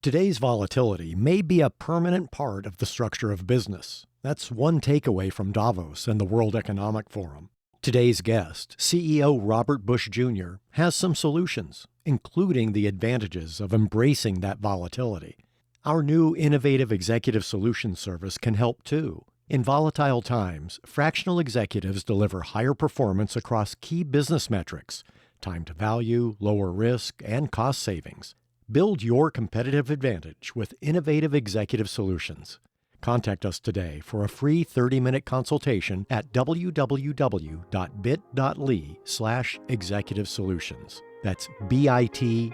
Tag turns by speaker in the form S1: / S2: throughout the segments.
S1: Today's volatility may be a permanent part of the structure of business. That's one takeaway from Davos and the World Economic Forum. Today's guest, CEO Robert Bush Jr., has some solutions, including the advantages of embracing that volatility. Our new innovative executive solutions service can help too. In volatile times, fractional executives deliver higher performance across key business metrics, time to value, lower risk, and cost savings. Build your competitive advantage with innovative executive solutions. Contact us today for a free 30-minute consultation at www.bit.ly/executive solutions. That's bit.ly/E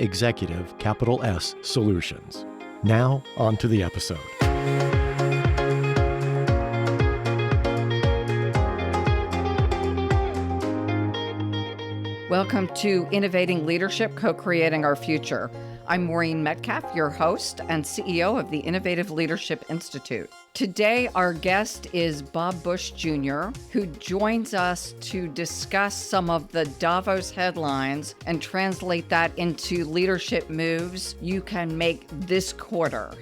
S1: executive S solutions. Now, on to the episode.
S2: Welcome to Innovating Leadership, Co-Creating Our Future. I'm Maureen Metcalf, your host and CEO of the Innovative Leadership Institute. Today, our guest is Bob Bush Jr., who joins us to discuss some of the Davos headlines and translate that into leadership moves you can make this quarter.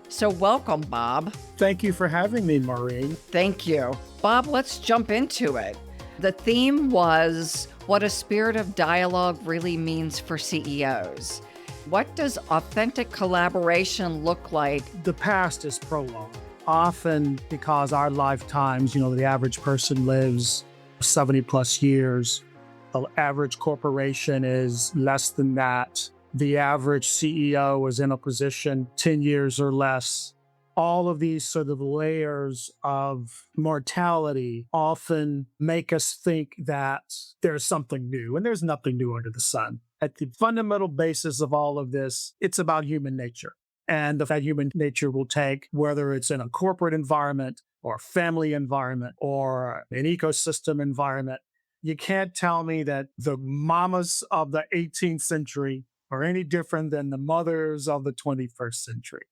S2: So welcome, Bob.
S3: Thank you for having me, Maureen.
S2: Thank you. Bob, let's jump into it. The theme was what a spirit of dialogue really means for CEOs. What does authentic collaboration look like?
S3: The past is prolonged, often because our lifetimes, the average person lives 70 plus years. The average corporation is less than that. The average CEO is in a position 10 years or less. All of these sort of layers of mortality often make us think that there's something new, and there's nothing new under the sun. At the fundamental basis of all of this, it's about human nature. And that human nature will take, whether it's in a corporate environment or a family environment or an ecosystem environment. You can't tell me that the mamas of the 18th century are any different than the mothers of the 21st century.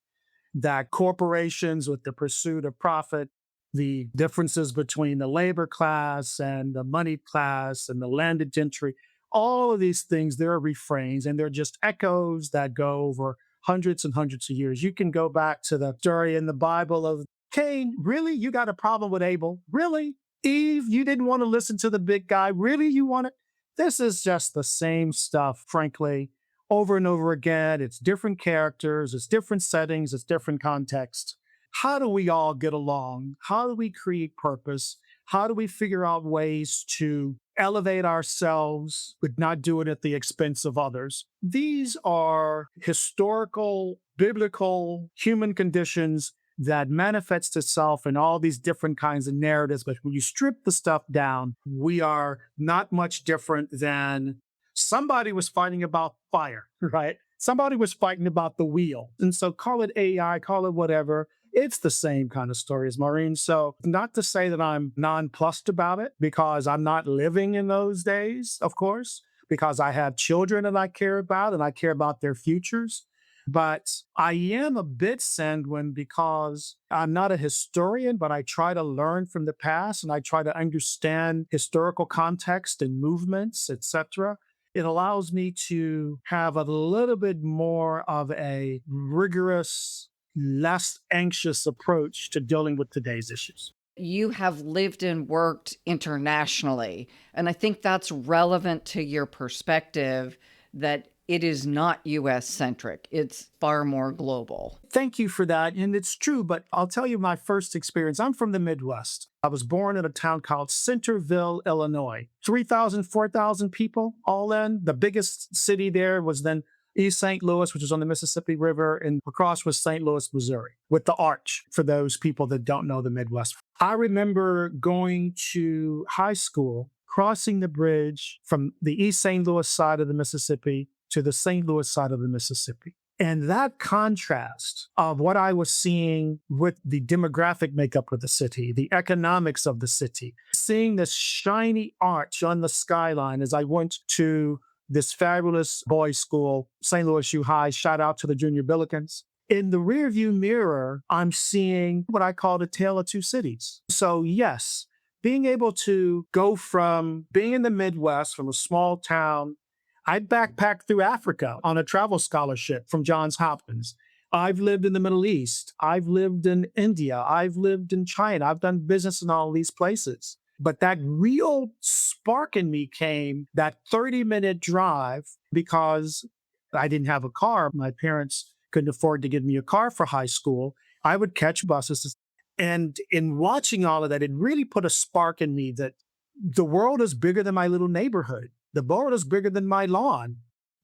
S3: That corporations with the pursuit of profit, the differences between the labor class and the money class and the landed gentry, all of these things, they're refrains and they're just echoes that go over hundreds and hundreds of years. You can go back to the story in the Bible of Cain. Really? You got a problem with Abel? Really? Eve, you didn't want to listen to the big guy? Really? You want it? This is just the same stuff, frankly, over and over again. It's different characters, it's different settings, it's different context. How do we all get along? How do we create purpose? How do we figure out ways to elevate ourselves, but not do it at the expense of others? These are historical, biblical, human conditions that manifests itself in all these different kinds of narratives. But when you strip the stuff down, we are not much different than somebody was fighting about fire, right? Somebody was fighting about the wheel. And so call it AI, call it whatever. It's the same kind of story as Maureen. So not to say that I'm nonplussed about it, because I'm not living in those days, of course, because I have children that I care about and I care about their futures. But I am a bit sanguine because I'm not a historian, but I try to learn from the past and I try to understand historical context and movements, etc. It allows me to have a little bit more of a rigorous, less anxious approach to dealing with today's issues.
S2: You have lived and worked internationally, and I think that's relevant to your perspective that it is not US-centric. It's far more global.
S3: Thank you for that. And it's true, but I'll tell you my first experience. I'm from the Midwest. I was born in a town called Centerville, Illinois. 3,000, 4,000 people all in. The biggest city there was then East St. Louis, which is on the Mississippi River, and across was St. Louis, Missouri, with the Arch, for those people that don't know the Midwest. I remember going to high school, crossing the bridge from the East St. Louis side of the Mississippi to the St. Louis side of the Mississippi. And that contrast of what I was seeing with the demographic makeup of the city, the economics of the city, seeing this shiny arch on the skyline as I went to this fabulous boys' school, St. Louis U High, shout out to the Junior Billikens. In the rearview mirror, I'm seeing what I call the tale of two cities. So yes, being able to go from being in the Midwest, from a small town, I backpacked through Africa on a travel scholarship from Johns Hopkins. I've lived in the Middle East. I've lived in India. I've lived in China. I've done business in all these places. But that real spark in me came that 30-minute drive because I didn't have a car. My parents couldn't afford to give me a car for high school. I would catch buses. And in watching all of that, it really put a spark in me that the world is bigger than my little neighborhood. The world is bigger than my lawn.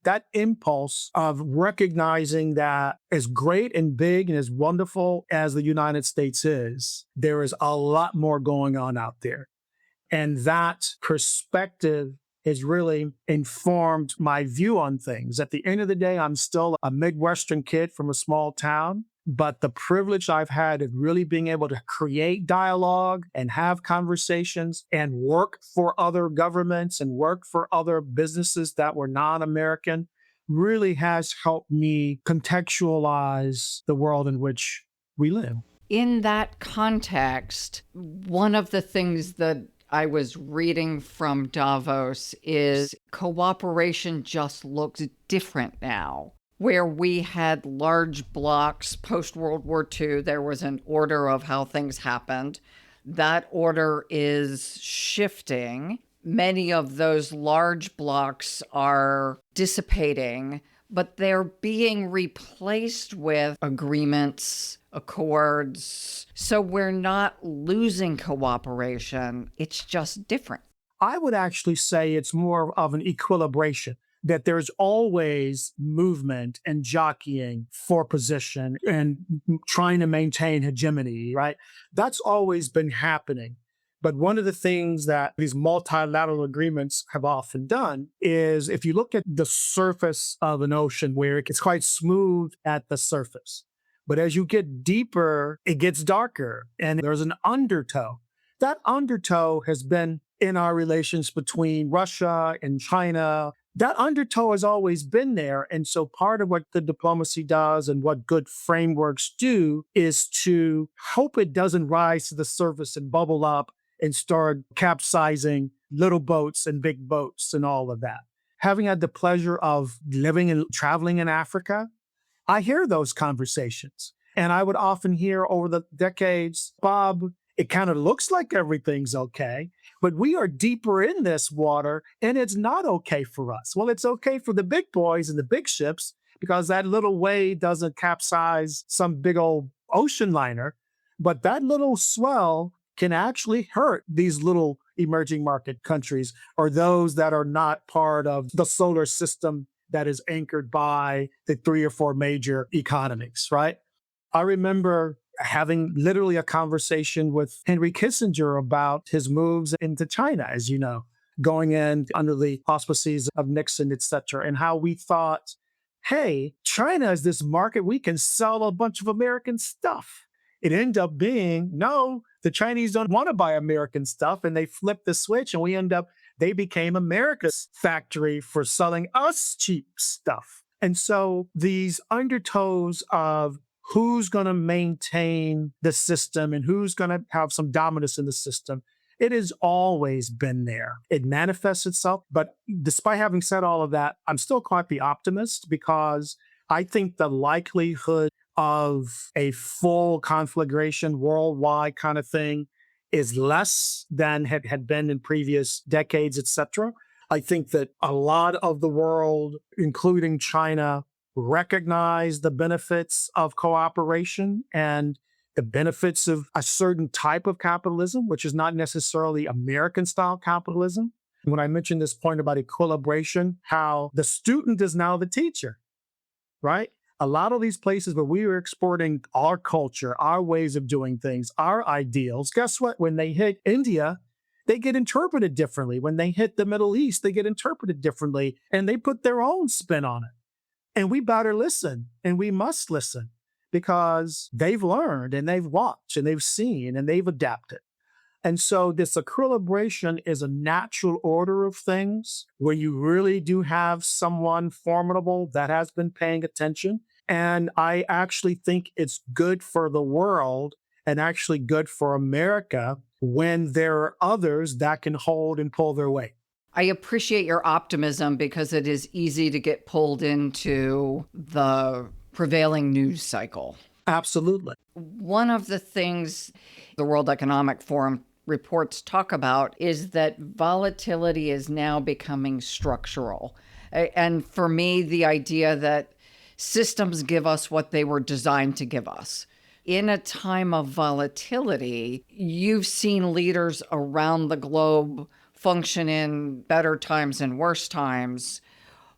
S3: That impulse of recognizing that as great and big and as wonderful as the United States is, there is a lot more going on out there. And that perspective has really informed my view on things. At the end of the day, I'm still a Midwestern kid from a small town, but the privilege I've had of really being able to create dialogue and have conversations and work for other governments and work for other businesses that were non-American really has helped me contextualize the world in which we live.
S2: In that context, one of the things that I was reading from Davos is cooperation just looks different now. Where we had large blocks post-World War II, there was an order of how things happened. That order is shifting. Many of those large blocks are dissipating, but they're being replaced with agreements, accords. So we're not losing cooperation. It's just different.
S3: I would actually say it's more of an equilibration, that there's always movement and jockeying for position and trying to maintain hegemony, right? That's always been happening. But one of the things that these multilateral agreements have often done is if you look at the surface of an ocean where it's quite smooth at the surface, but as you get deeper, it gets darker and there's an undertow. That undertow has been in our relations between Russia and China. That undertow has always been there. And so part of what the diplomacy does and what good frameworks do is to hope it doesn't rise to the surface and bubble up and start capsizing little boats and big boats and all of that. Having had the pleasure of living and traveling in Africa, I hear those conversations. And I would often hear over the decades, Bob, it kind of looks like everything's okay, but we are deeper in this water and it's not okay for us. Well, it's okay for the big boys and the big ships because that little wave doesn't capsize some big old ocean liner, but that little swell can actually hurt these little emerging market countries or those that are not part of the solar system that is anchored by the 3 or 4 major economies, right? I remember having literally a conversation with Henry Kissinger about his moves into China, as you know, going in under the auspices of Nixon, et cetera, and how we thought, hey, China is this market, we can sell a bunch of American stuff. It ended up being, no, the Chinese don't want to buy American stuff, and they flipped the switch, and they became America's factory for selling us cheap stuff. And so these undertows of who's going to maintain the system and who's going to have some dominance in the system, it has always been there. It manifests itself. But despite having said all of that, I'm still quite the optimist because I think the likelihood of a full conflagration worldwide kind of thing is less than had been in previous decades, et cetera. I think that a lot of the world, including China, recognize the benefits of cooperation and the benefits of a certain type of capitalism, which is not necessarily American-style capitalism. When I mentioned this point about equilibration, how the student is now the teacher, right? A lot of these places where we are exporting our culture, our ways of doing things, our ideals, guess what? When they hit India, they get interpreted differently. When they hit the Middle East, they get interpreted differently, and they put their own spin on it. And we better listen, and we must listen because they've learned and they've watched and they've seen and they've adapted. And so this equilibration is a natural order of things where you really do have someone formidable that has been paying attention. And I actually think it's good for the world and actually good for America when there are others that can hold and pull their weight.
S2: I appreciate your optimism because it is easy to get pulled into the prevailing news cycle.
S3: Absolutely.
S2: One of the things the World Economic Forum reports talk about is that volatility is now becoming structural. And for me, the idea that systems give us what they were designed to give us. In a time of volatility, you've seen leaders around the globe function in better times and worse times.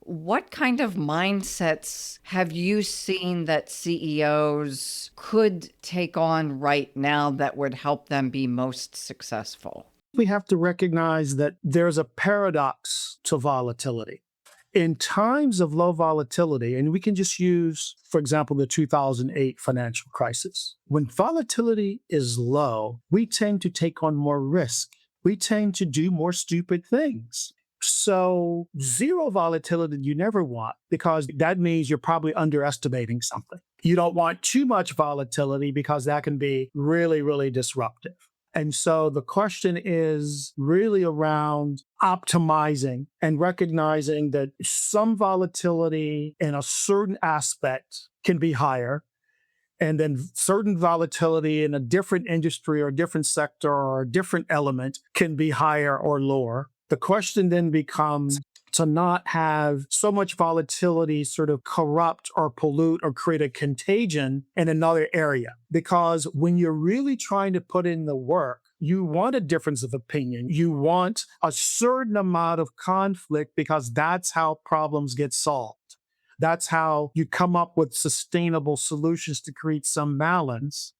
S2: What kind of mindsets have you seen that CEOs could take on right now that would help them be most successful?
S3: We have to recognize that there's a paradox to volatility. In times of low volatility, and we can just use, for example, the 2008 financial crisis. When volatility is low, we tend to take on more risk. We tend to do more stupid things. So zero volatility you never want, because that means you're probably underestimating something. You don't want too much volatility because that can be really, really disruptive. And so the question is really around optimizing and recognizing that some volatility in a certain aspect can be higher, and then certain volatility in a different industry or a different sector or a different element can be higher or lower. The question then becomes to not have so much volatility sort of corrupt or pollute or create a contagion in another area. Because when you're really trying to put in the work, you want a difference of opinion. You want a certain amount of conflict because that's how problems get solved. That's how you come up with sustainable solutions to create some balance.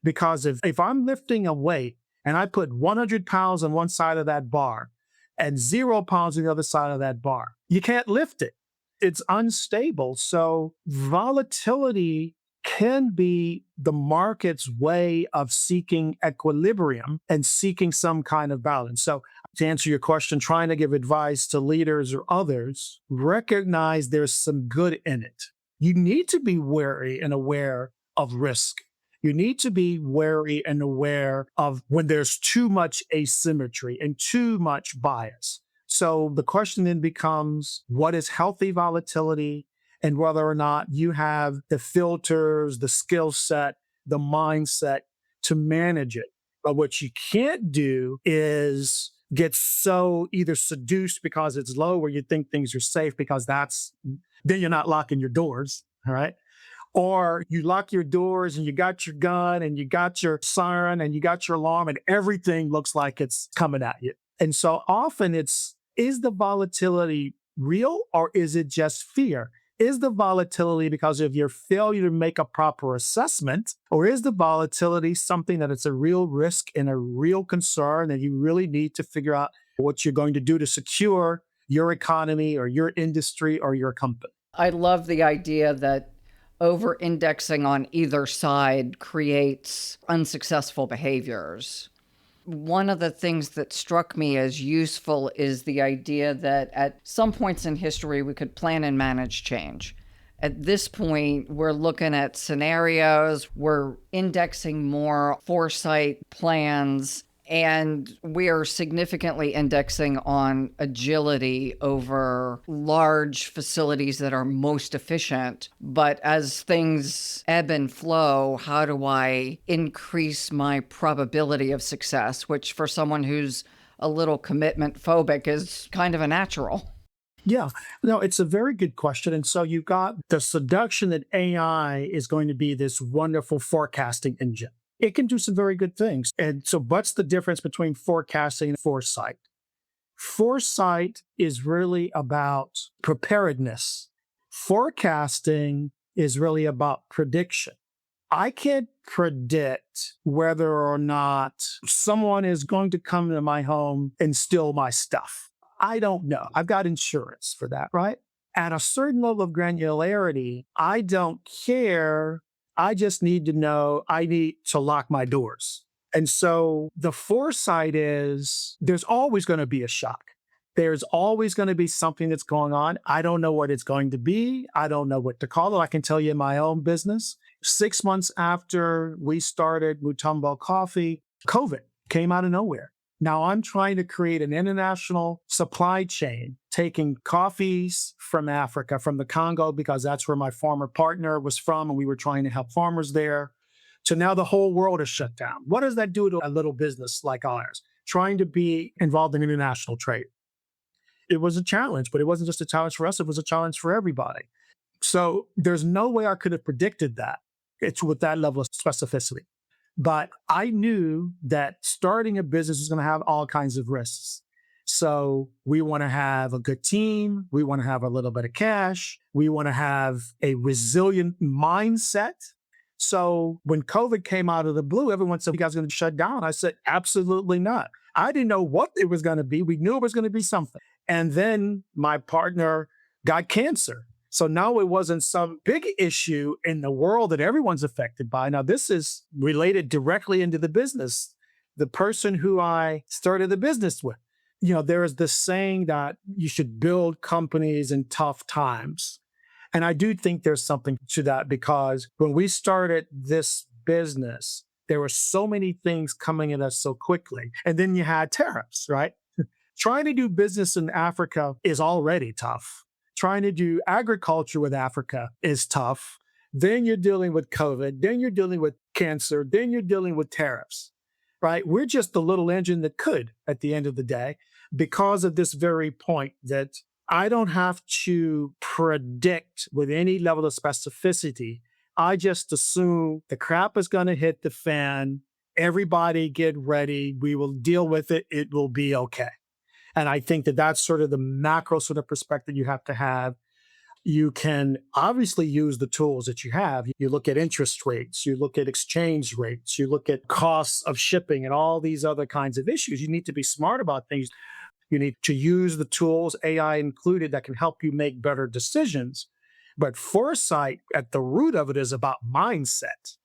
S3: Because if I'm lifting a weight and I put 100 pounds on one side of that bar, and 0 pounds on the other side of that bar, you can't lift it. It's unstable. So volatility can be the market's way of seeking equilibrium and seeking some kind of balance. So to answer your question, trying to give advice to leaders or others, recognize there's some good in it. You need to be wary and aware of risk. You need to be wary and aware of when there's too much asymmetry and too much bias. So the question then becomes, what is healthy volatility, and whether or not you have the filters, the skill set, the mindset to manage it. But what you can't do is get so either seduced because it's low where you think things are safe, because then you're not locking your doors, all right? Or you lock your doors and you got your gun and you got your siren and you got your alarm and everything looks like it's coming at you. And so often is the volatility real, or is it just fear? Is the volatility because of your failure to make a proper assessment, or is the volatility something that it's a real risk and a real concern that you really need to figure out what you're going to do to secure your economy or your industry or your company?
S2: I love the idea that over-indexing on either side creates unsuccessful behaviors. One of the things that struck me as useful is the idea that at some points in history, we could plan and manage change. At this point, we're looking at scenarios, we're indexing more foresight plans, and we are significantly indexing on agility over large facilities that are most efficient. But as things ebb and flow, how do I increase my probability of success, which for someone who's a little commitment phobic is kind of a natural.
S3: Yeah, no, it's a very good question. And so you've got the seduction that AI is going to be this wonderful forecasting engine. It can do some very good things. And so what's the difference between forecasting and foresight? Foresight is really about preparedness. Forecasting is really about prediction. I can't predict whether or not someone is going to come to my home and steal my stuff. I don't know. I've got insurance for that, right? At a certain level of granularity, I don't care. I just need to know I need to lock my doors. And so the foresight is there's always going to be a shock. There's always going to be something that's going on. I don't know what it's going to be. I don't know what to call it. I can tell you in my own business, 6 months after we started Mutombo Coffee, COVID came out of nowhere. Now I'm trying to create an international supply chain, taking coffees from Africa, from the Congo, because that's where my former partner was from, and we were trying to help farmers there, to now the whole world is shut down. What does that do to a little business like ours, trying to be involved in international trade? It was a challenge, but it wasn't just a challenge for us, it was a challenge for everybody. So there's no way I could have predicted that. It's with that level of specificity. But I knew that starting a business is going to have all kinds of risks. So we want to have a good team. We want to have a little bit of cash. We want to have a resilient mindset. So when COVID came out of the blue, everyone said, you guys are going to shut down. I said, absolutely not. I didn't know what it was going to be. We knew it was going to be something. And then my partner got cancer. So now it wasn't some big issue in the world that everyone's affected by. Now, this is related directly into the business. The person who I started the business with, there is this saying that you should build companies in tough times. And I do think there's something to that, because when we started this business, there were so many things coming at us so quickly. And then you had tariffs, right? Trying to do business in Africa is already tough. Trying to do agriculture with Africa is tough. Then you're dealing with COVID. Then you're dealing with cancer. Then you're dealing with tariffs, right? We're just the little engine that could at the end of the day, because of this very point that I don't have to predict with any level of specificity. I just assume the crap is going to hit the fan. Everybody get ready. We will deal with it. It will be okay. And I think that that's sort of the macro sort of perspective you have to have. You can obviously use the tools that you have. You look at interest rates, you look at exchange rates, you look at costs of shipping and all these other kinds of issues. You need to be smart about things. You need to use the tools, AI included, that can help you make better decisions. But foresight at the root of it is about mindset.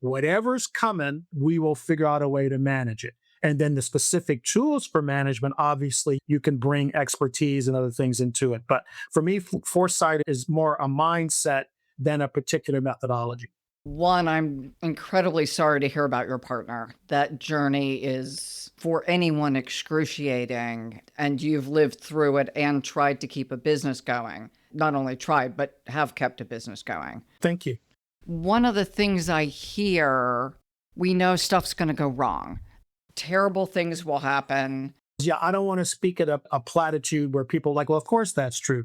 S3: Whatever's coming, we will figure out a way to manage it. And then the specific tools for management, obviously, you can bring expertise and other things into it. But for me, foresight is more a mindset than a particular methodology.
S2: One, I'm incredibly sorry to hear about your partner. That journey is, for anyone, excruciating. And you've lived through it and tried to keep a business going. Not only tried, but have kept a business going.
S3: Thank you.
S2: One of the things I hear, we know stuff's going to go wrong. Terrible things will happen.
S3: Yeah, I don't want to speak at a platitude where people are like, well, of course that's true.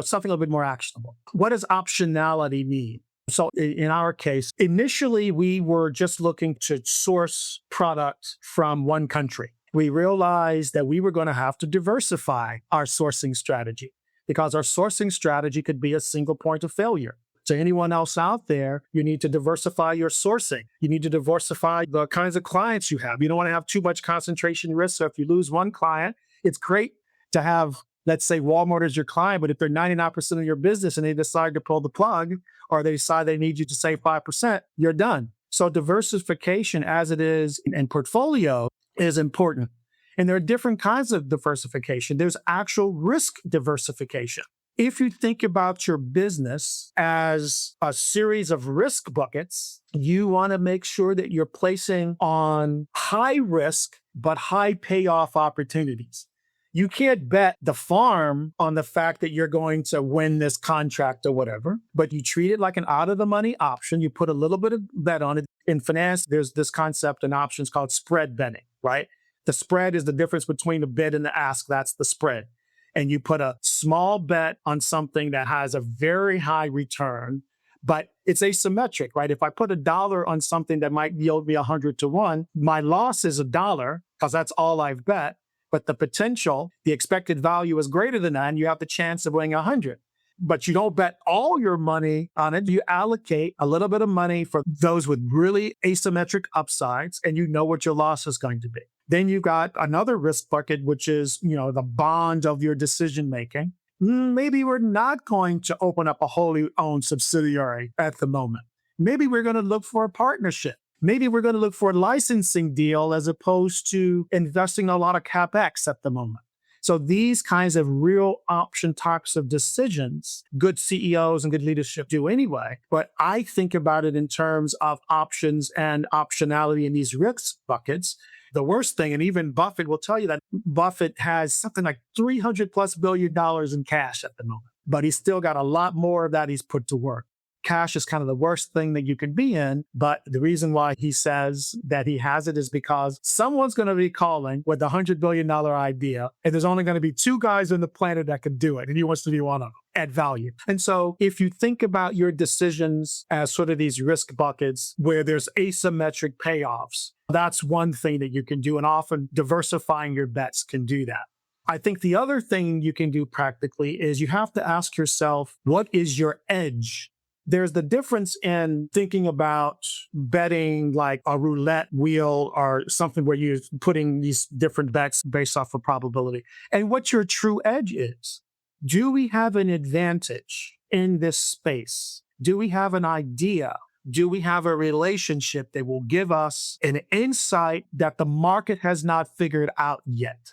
S3: Something a little bit more actionable. What does optionality mean? So in our case, initially, we were just looking to source products from one country. We realized that we were going to have to diversify our sourcing strategy, because our sourcing strategy could be a single point of failure. To anyone else out there, you need to diversify your sourcing. You need to diversify the kinds of clients you have. You don't want to have too much concentration risk. So if you lose one client, it's great to have, let's say, Walmart as your client, but if they're 99% of your business and they decide to pull the plug, or they decide they need you to save 5%, you're done. So diversification, as it is in portfolio, is important. And there are different kinds of diversification. There's actual risk diversification. If you think about your business as a series of risk buckets, you want to make sure that you're placing on high risk but high payoff opportunities. You can't bet the farm on the fact that you're going to win this contract or whatever, but you treat it like an out of the money option. You put a little bit of bet on it. In finance, there's this concept in options called spread betting, right? The spread is the difference between the bid and the ask. That's the spread. And you put a small bet on something that has a very high return, but it's asymmetric, right? If I put $1 on something that might yield me 100 to 1, my loss is $1 because that's all I've bet. But the potential, the expected value is greater than that, and you have the chance of winning 100. But you don't bet all your money on it. You allocate a little bit of money for those with really asymmetric upsides, and you know what your loss is going to be. Then you've got another risk bucket, which is, the bond of your decision making. Maybe we're not going to open up a wholly owned subsidiary at the moment. Maybe we're going to look for a partnership. Maybe we're going to look for a licensing deal as opposed to investing a lot of CapEx at the moment. So these kinds of real option types of decisions, good CEOs and good leadership do anyway. But I think about it in terms of options and optionality in these risk buckets. The worst thing, and even Buffett will tell you that Buffett has something like $300+ billion in cash at the moment, but he's still got a lot more of that he's put to work. Cash is kind of the worst thing that you can be in. But the reason why he says that he has it is because someone's going to be calling with a $100 billion idea, and there's only going to be two guys on the planet that can do it, and he wants to be one of them at value. And so if you think about your decisions as sort of these risk buckets where there's asymmetric payoffs, that's one thing that you can do. And often diversifying your bets can do that. I think the other thing you can do practically is you have to ask yourself, what is your edge? There's the difference in thinking about betting like a roulette wheel or something where you're putting these different bets based off of probability, and what your true edge is. Do we have an advantage in this space? Do we have an idea? Do we have a relationship that will give us an insight that the market has not figured out yet?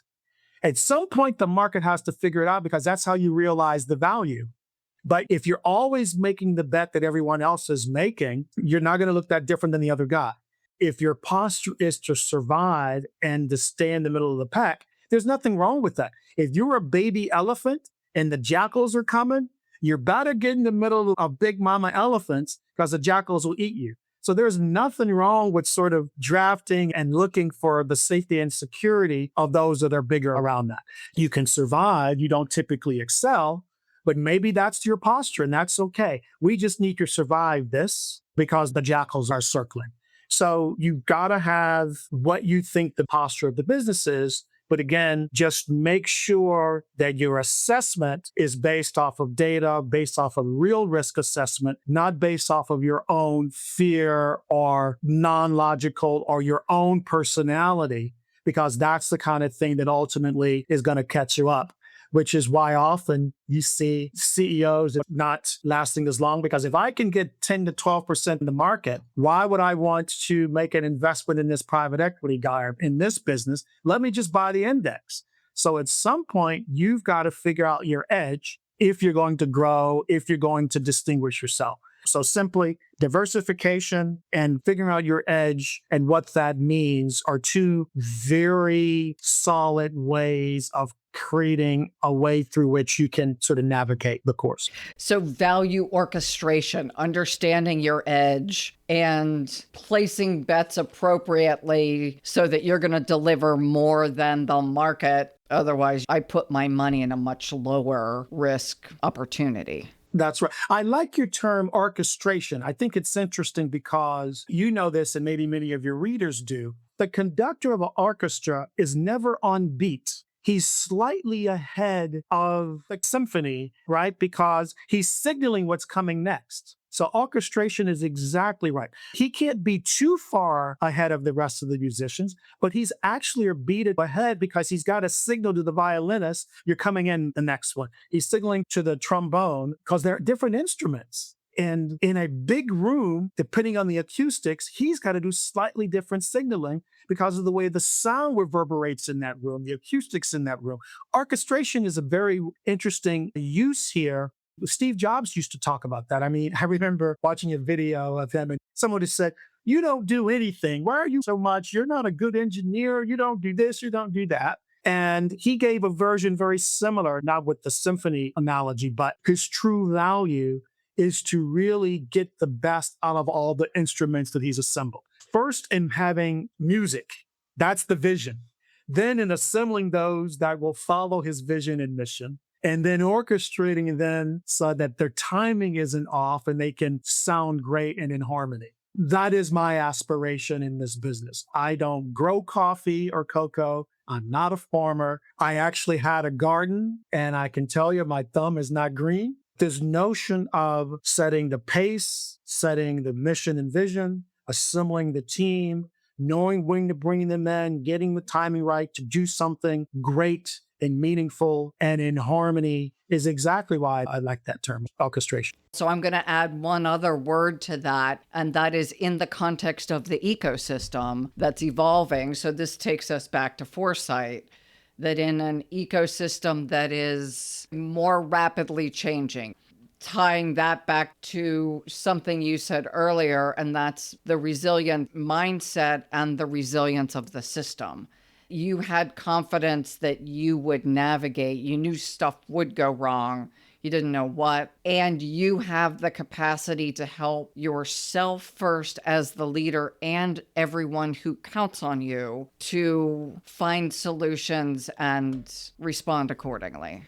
S3: At some point, the market has to figure it out because that's how you realize the value. But if you're always making the bet that everyone else is making, you're not going to look that different than the other guy. If your posture is to survive and to stay in the middle of the pack, there's nothing wrong with that. If you're a baby elephant and the jackals are coming, you're better get in the middle of big mama elephants because the jackals will eat you. So there's nothing wrong with sort of drafting and looking for the safety and security of those that are bigger around that. You can survive. You don't typically excel. But maybe that's your posture, and that's okay. We just need to survive this because the jackals are circling. So you've got to have what you think the posture of the business is. But again, just make sure that your assessment is based off of data, based off of real risk assessment, not based off of your own fear or non-logical or your own personality, because that's the kind of thing that ultimately is going to catch you up. Which is why often you see CEOs not lasting as long, because if I can get 10 to 12% in the market, why would I want to make an investment in this private equity guy or in this business? Let me just buy the index. So at some point, you've got to figure out your edge if you're going to grow, if you're going to distinguish yourself. So simply diversification and figuring out your edge and what that means are two very solid ways of creating a way through which you can sort of navigate the course.
S2: So value orchestration, understanding your edge and placing bets appropriately so that you're going to deliver more than the market. Otherwise, I put my money in a much lower risk opportunity.
S3: That's right. I like your term orchestration. I think it's interesting because you know this, and maybe many of your readers do. The conductor of an orchestra is never on beat. He's slightly ahead of the symphony, right? Because he's signaling what's coming next. So orchestration is exactly right. He can't be too far ahead of the rest of the musicians, but he's actually a beat ahead because he's got a signal to the violinist, you're coming in the next one. He's signaling to the trombone because they're different instruments. And in a big room, depending on the acoustics, he's got to do slightly different signaling because of the way the sound reverberates in that room, the acoustics in that room. Orchestration is a very interesting use here. Steve Jobs used to talk about that. I mean, I remember watching a video of him and someone just said, "You don't do anything. Why are you so much? You're not a good engineer. You don't do this. You don't do that." And he gave a version very similar, not with the symphony analogy, but his true value is to really get the best out of all the instruments that he's assembled. First, in having music, that's the vision. Then in assembling those that will follow his vision and mission. And then orchestrating them so that their timing isn't off and they can sound great and in harmony. That is my aspiration in this business. I don't grow coffee or cocoa. I'm not a farmer. I actually had a garden, and I can tell you my thumb is not green. This notion of setting the pace, setting the mission and vision, assembling the team, knowing when to bring them in, getting the timing right to do something great and meaningful and in harmony is exactly why I like that term, orchestration.
S2: So I'm going to add one other word to that, and that is in the context of the ecosystem that's evolving. So this takes us back to foresight, that in an ecosystem that is more rapidly changing, tying that back to something you said earlier, and that's the resilient mindset and the resilience of the system. You had confidence that you would navigate. You knew stuff would go wrong. You didn't know what. And you have the capacity to help yourself first as the leader and everyone who counts on you to find solutions and respond accordingly.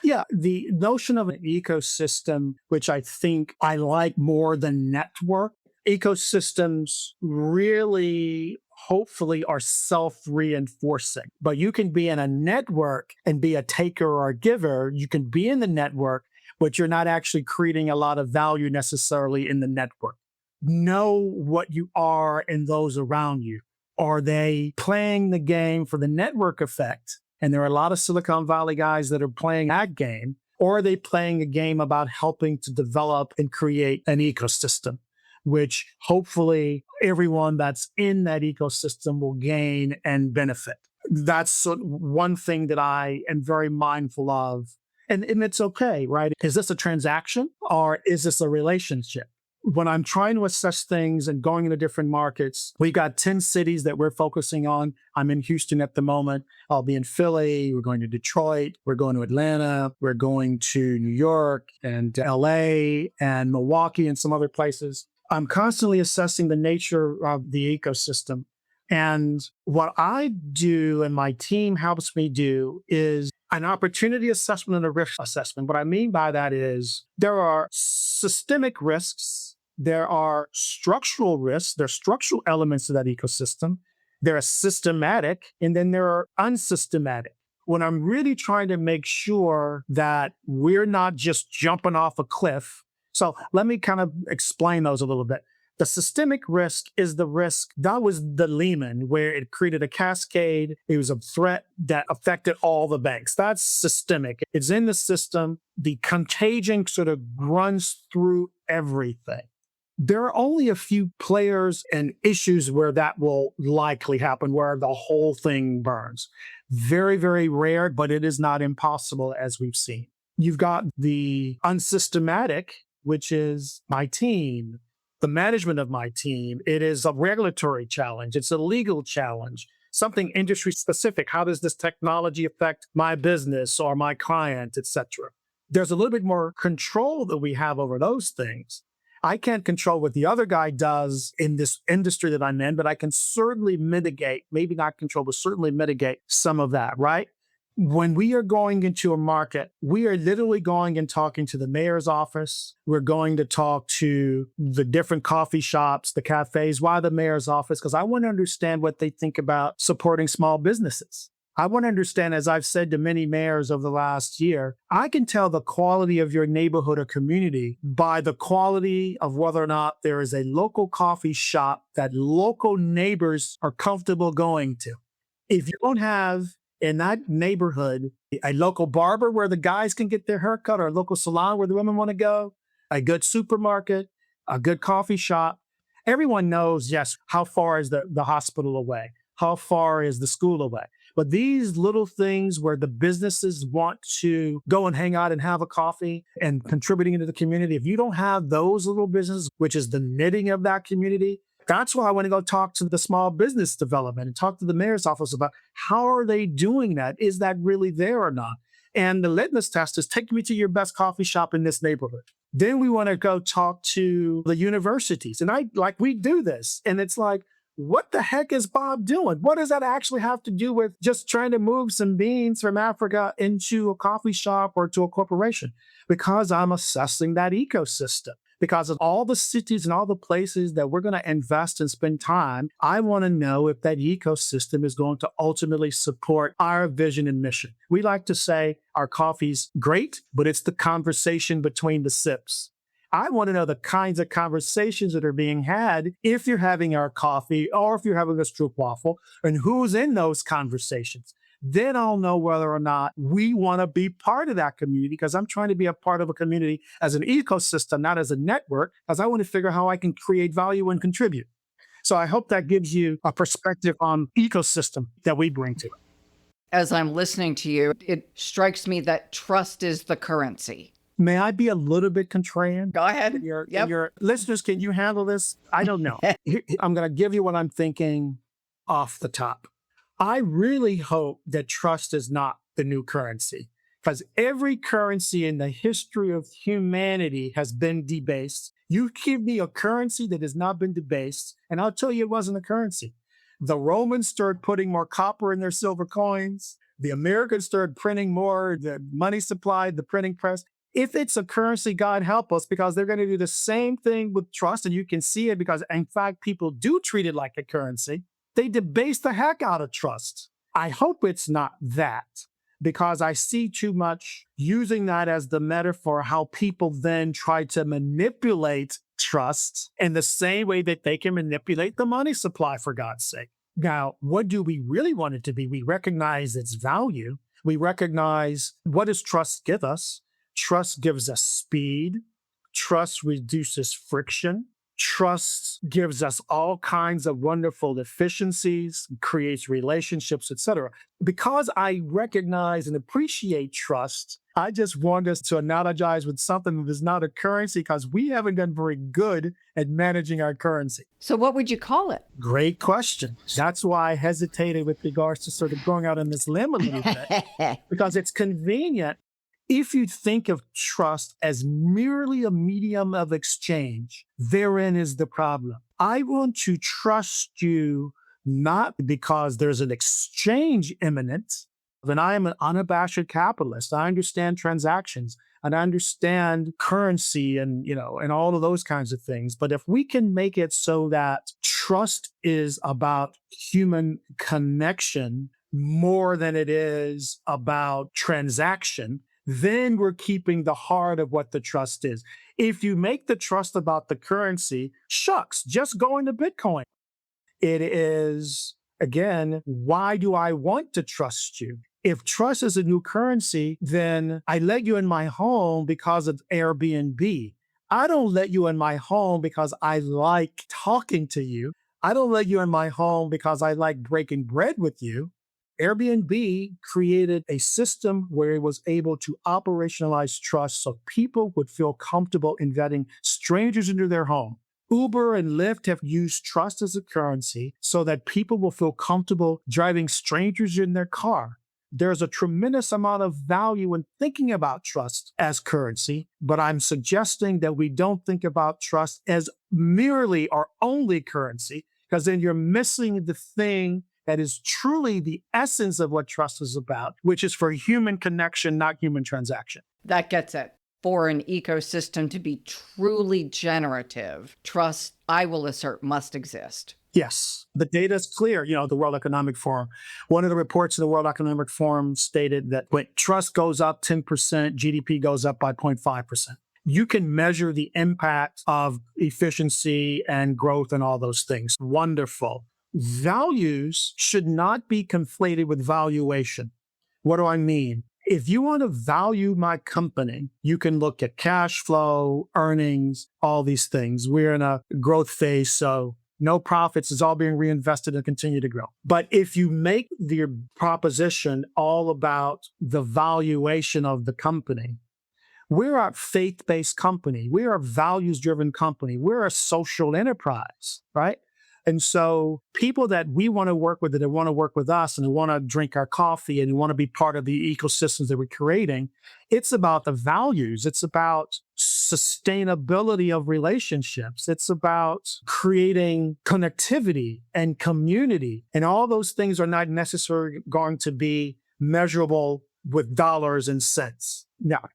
S3: Yeah, the notion of an ecosystem, which I think I like more than network, ecosystems really hopefully are self-reinforcing. But you can be in a network and be a taker or a giver. You can be in the network, but you're not actually creating a lot of value necessarily in the network. Know what you are and those around you. Are they playing the game for the network effect? And there are a lot of Silicon Valley guys that are playing that game. Or are they playing a game about helping to develop and create an ecosystem, which hopefully everyone that's in that ecosystem will gain and benefit? That's one thing that I am very mindful of. And it's okay, right? Is this a transaction or is this a relationship? When I'm trying to assess things and going into different markets, we've got 10 cities that we're focusing on. I'm in Houston at the moment. I'll be in Philly. We're going to Detroit. We're going to Atlanta. We're going to New York and LA and Milwaukee and some other places. I'm constantly assessing the nature of the ecosystem. And what I do and my team helps me do is an opportunity assessment and a risk assessment. What I mean by that is there are systemic risks, there are structural risks, there are structural elements to that ecosystem, there are systematic, and then there are unsystematic. When I'm really trying to make sure that we're not just jumping off a cliff. So let me kind of explain those a little bit. The systemic risk is the risk that was the Lehman, where it created a cascade. It was a threat that affected all the banks. That's systemic. It's in the system. The contagion sort of runs through everything. There are only a few players and issues where that will likely happen, where the whole thing burns. Very, very rare, but it is not impossible, as we've seen. You've got the unsystematic, which is my team, the management of my team. It is a regulatory challenge. It's a legal challenge, something industry specific. How does this technology affect my business or my client, et cetera? There's a little bit more control that we have over those things. I can't control what the other guy does in this industry that I'm in, but I can certainly mitigate, maybe not control, but certainly mitigate some of that, right? When we are going into a market, we are literally going and talking to the mayor's office. We're going to talk to the different coffee shops, the cafes. Why the mayor's office? Because I want to understand what they think about supporting small businesses. I want to understand, as I've said to many mayors over the last year, I can tell the quality of your neighborhood or community by the quality of whether or not there is a local coffee shop that local neighbors are comfortable going to. If you don't have in that neighborhood a local barber where the guys can get their haircut, or a local salon where the women want to go, a good supermarket, a good coffee shop, everyone knows, yes, how far is the hospital away? How far is the school away? But these little things where the businesses want to go and hang out and have a coffee and contributing into the community, if you don't have those little businesses, which is the knitting of that community, that's why I want to go talk to the small business development and talk to the mayor's office about how are they doing that? Is that really there or not? And the litmus test is take me to your best coffee shop in this neighborhood. Then we want to go talk to the universities. And we do this. And it's like, what the heck is Bob doing? What does that actually have to do with just trying to move some beans from Africa into a coffee shop or to a corporation? Because I'm assessing that ecosystem. Because of all the cities and all the places that we're going to invest and spend time, I want to know if that ecosystem is going to ultimately support our vision and mission. We like to say our coffee's great, but it's the conversation between the sips. I want to know the kinds of conversations that are being had if you're having our coffee or if you're having a stroopwafel, and who's in those conversations. Then I'll know whether or not we want to be part of that community, because I'm trying to be a part of a community as an ecosystem, not as a network, because I want to figure out how I can create value and contribute. So I hope that gives you a perspective on ecosystem that we bring to it.
S2: As I'm listening to you, it strikes me that trust is the currency.
S3: May I be a little bit contrarian?
S2: Go ahead.
S3: Your listeners, can you handle this? I don't know. I'm going to give you what I'm thinking off the top. I really hope that trust is not the new currency, because every currency in the history of humanity has been debased. You give me a currency that has not been debased, and I'll tell you it wasn't a currency. The Romans started putting more copper in their silver coins. The Americans started printing more, the money supply, the printing press. If it's a currency, God help us, because they're going to do the same thing with trust. And you can see it because, in fact, people do treat it like a currency. They debase the heck out of trust. I hope it's not that, because I see too much using that as the metaphor, how people then try to manipulate trust in the same way that they can manipulate the money supply, for God's sake. Now, what do we really want it to be? We recognize its value. We recognize, what does trust give us? Trust gives us speed. Trust reduces friction. Trust gives us all kinds of wonderful efficiencies, creates relationships, etc. Because I recognize and appreciate trust, I just want us to analogize with something that is not a currency, because we haven't done very good at managing our currency.
S2: So what would you call it?
S3: Great question. That's why I hesitated with regards to sort of going out on this limb a little bit, because it's convenient. If you think of trust as merely a medium of exchange, therein is the problem. I want to trust you not because there's an exchange imminent, and I am an unabashed capitalist. I understand transactions and I understand currency and all of those kinds of things. But if we can make it so that trust is about human connection more than it is about transaction, then we're keeping the heart of what the trust is. If you make the trust about the currency, shucks, just go into Bitcoin. It is, again, why do I want to trust you? If trust is a new currency, then I let you in my home because of Airbnb. I don't let you in my home because I like talking to you. I don't let you in my home because I like breaking bread with you. Airbnb created a system where it was able to operationalize trust so people would feel comfortable inviting strangers into their home. Uber and Lyft have used trust as a currency so that people will feel comfortable driving strangers in their car. There's a tremendous amount of value in thinking about trust as currency, but I'm suggesting that we don't think about trust as merely or only currency, because then you're missing the thing that is truly the essence of what trust is about, which is for human connection, not human transaction.
S2: That gets it. For an ecosystem to be truly generative, trust, I will assert, must exist.
S3: Yes, the data is clear. The World Economic Forum, one of the reports of the World Economic Forum stated that when trust goes up 10%, GDP goes up by 0.5%. You can measure the impact of efficiency and growth and all those things. Wonderful. Values should not be conflated with valuation. What do I mean? If you want to value my company, you can look at cash flow, earnings, all these things. We're in a growth phase, so no profits, is all being reinvested and continue to grow. But if you make your proposition all about the valuation of the company, we're a faith-based company. We're a values-driven company. We're a social enterprise, right? And so people that we want to work with, that want to work with us and who want to drink our coffee and want to be part of the ecosystems that we're creating, it's about the values. It's about sustainability of relationships. It's about creating connectivity and community. And all those things are not necessarily going to be measurable with dollars and cents. Now,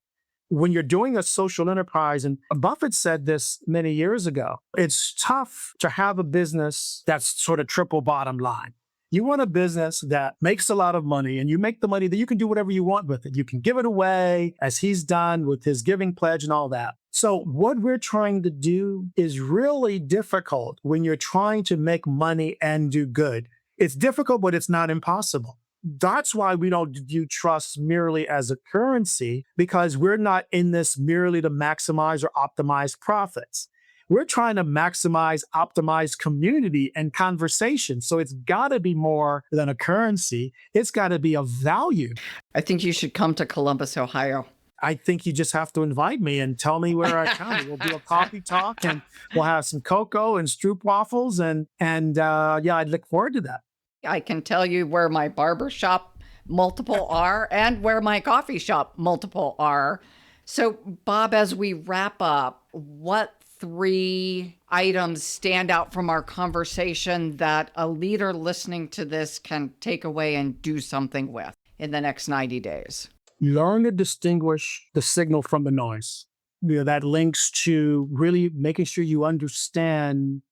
S3: when you're doing a social enterprise, and Buffett said this many years ago, it's tough to have a business that's sort of triple bottom line. You want a business that makes a lot of money, and you make the money that you can do whatever you want with it. You can give it away, as he's done with his giving pledge and all that. So what we're trying to do is really difficult when you're trying to make money and do good. It's difficult, but it's not impossible. That's why we don't view trust merely as a currency, because we're not in this merely to maximize or optimize profits. We're trying to maximize, optimize community and conversation. So it's got to be more than a currency. It's got to be a value.
S2: I think you should come to Columbus, Ohio.
S3: I think you just have to invite me and tell me where I come. We'll do a coffee talk and we'll have some cocoa and stroop waffles. And yeah, I'd look forward to that.
S2: I can tell you where my barber shop multiple are and where my coffee shop multiple are. So, Bob, as we wrap up, what 3 items stand out from our conversation that a leader listening to this can take away and do something with in the next 90 days?
S3: Learn to distinguish the signal from the noise. That links to really making sure you understand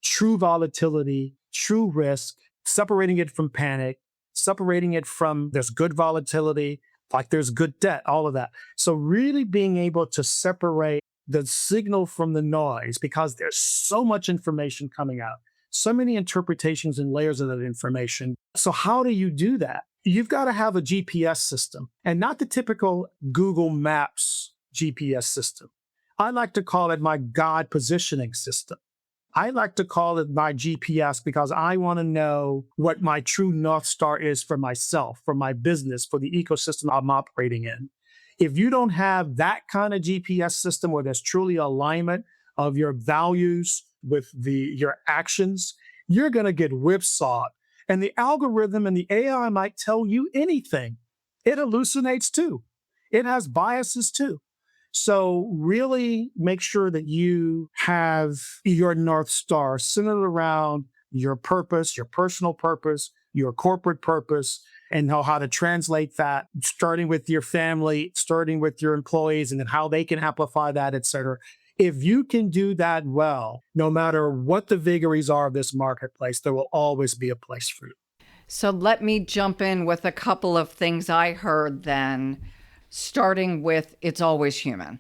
S3: true volatility, true risk, separating it from panic, separating it from there's good volatility, like there's good debt, all of that. So really being able to separate the signal from the noise, because there's so much information coming out, so many interpretations and layers of that information. So how do you do that? You've got to have a GPS system, and not the typical Google Maps GPS system. I like to call it my God positioning system. I like to call it my GPS because I want to know what my true North Star is for myself, for my business, for the ecosystem I'm operating in. If you don't have that kind of GPS system where there's truly alignment of your values with your actions, you're going to get whipsawed. And the algorithm and the AI might tell you anything. It hallucinates too. It has biases too. So really make sure that you have your North Star centered around your purpose, your personal purpose, your corporate purpose, and know how to translate that, starting with your family, starting with your employees, and then how they can amplify that, et cetera. If you can do that well, no matter what the vagaries are of this marketplace, there will always be a place for you.
S2: So let me jump in with a couple of things I heard then, starting with it's always human.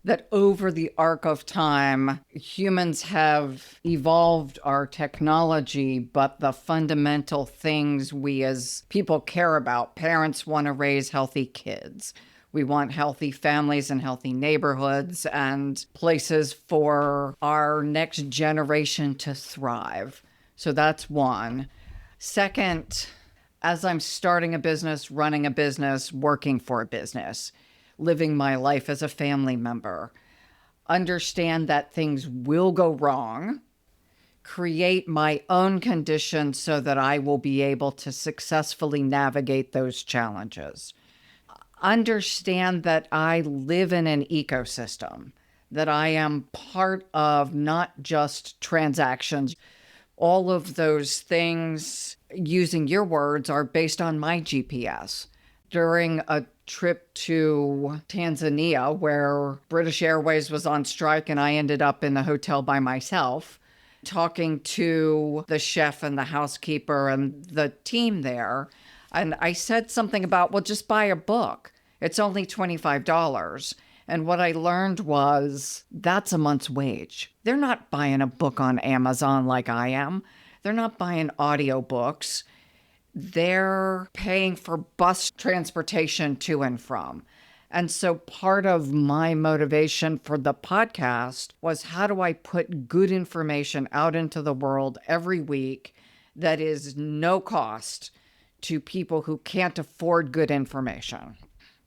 S2: That over the arc of time, humans have evolved our technology, but the fundamental things we as people care about, parents want to raise healthy kids. We want healthy families and healthy neighborhoods and places for our next generation to thrive. So that's one. Second, as I'm starting a business, running a business, working for a business, living my life as a family member, understand that things will go wrong, create my own conditions so that I will be able to successfully navigate those challenges. Understand that I live in an ecosystem, that I am part of not just transactions. All of those things, using your words, are based on my GPS. During a trip to Tanzania where British Airways was on strike and I ended up in the hotel by myself, talking to the chef and the housekeeper and the team there. And I said something about, well, just buy a book. It's only $25. And what I learned was that's a month's wage. They're not buying a book on Amazon like I am. They're not buying audiobooks. They're paying for bus transportation to and from. And so part of my motivation for the podcast was, how do I put good information out into the world every week that is no cost to people who can't afford good information?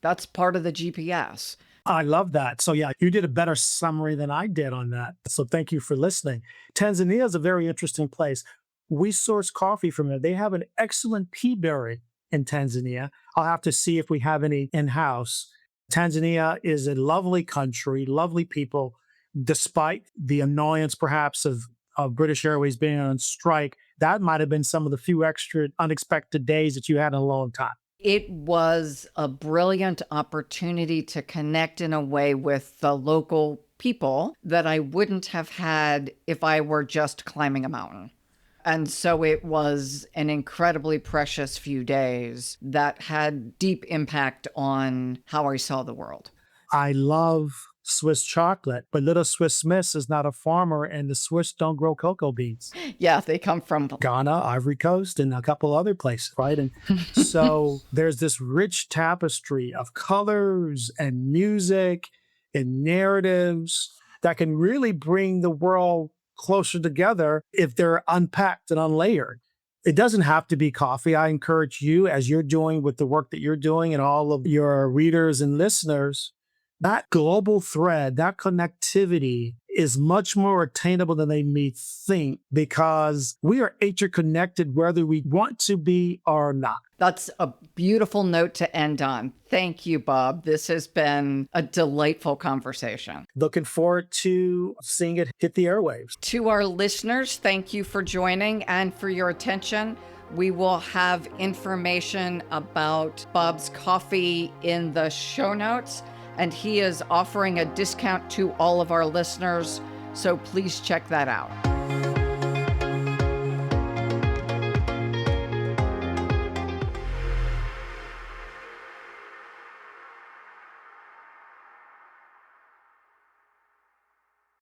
S2: That's part of the GPS.
S3: I love that. So yeah, you did a better summary than I did on that. So thank you for listening. Tanzania is a very interesting place. We source coffee from there. They have an excellent pea berry in Tanzania. I'll have to see if we have any in-house. Tanzania is a lovely country, lovely people, despite the annoyance perhaps of British Airways being on strike. That might have been some of the few extra unexpected days that you had in a long time.
S2: It was a brilliant opportunity to connect in a way with the local people that I wouldn't have had if I were just climbing a mountain. And so it was an incredibly precious few days that had deep impact on how I saw the world.
S3: I love Swiss chocolate, but little Swiss Miss is not a farmer, and the Swiss don't grow cocoa beans.
S2: Yeah, they come from
S3: Ghana, Ivory Coast, and a couple other places, right? And so there's this rich tapestry of colors and music and narratives that can really bring the world closer together if they're unpacked and unlayered. It doesn't have to be coffee. I encourage you, as you're doing with the work that you're doing and all of your readers and listeners, that global thread, that connectivity is much more attainable than they may think because we are interconnected whether we want to be or not.
S2: That's a beautiful note to end on. Thank you, Bob. This has been a delightful conversation.
S3: Looking forward to seeing it hit the airwaves.
S2: To our listeners, thank you for joining and for your attention. We will have information about Bob's coffee in the show notes, and he is offering a discount to all of our listeners, so please check that out.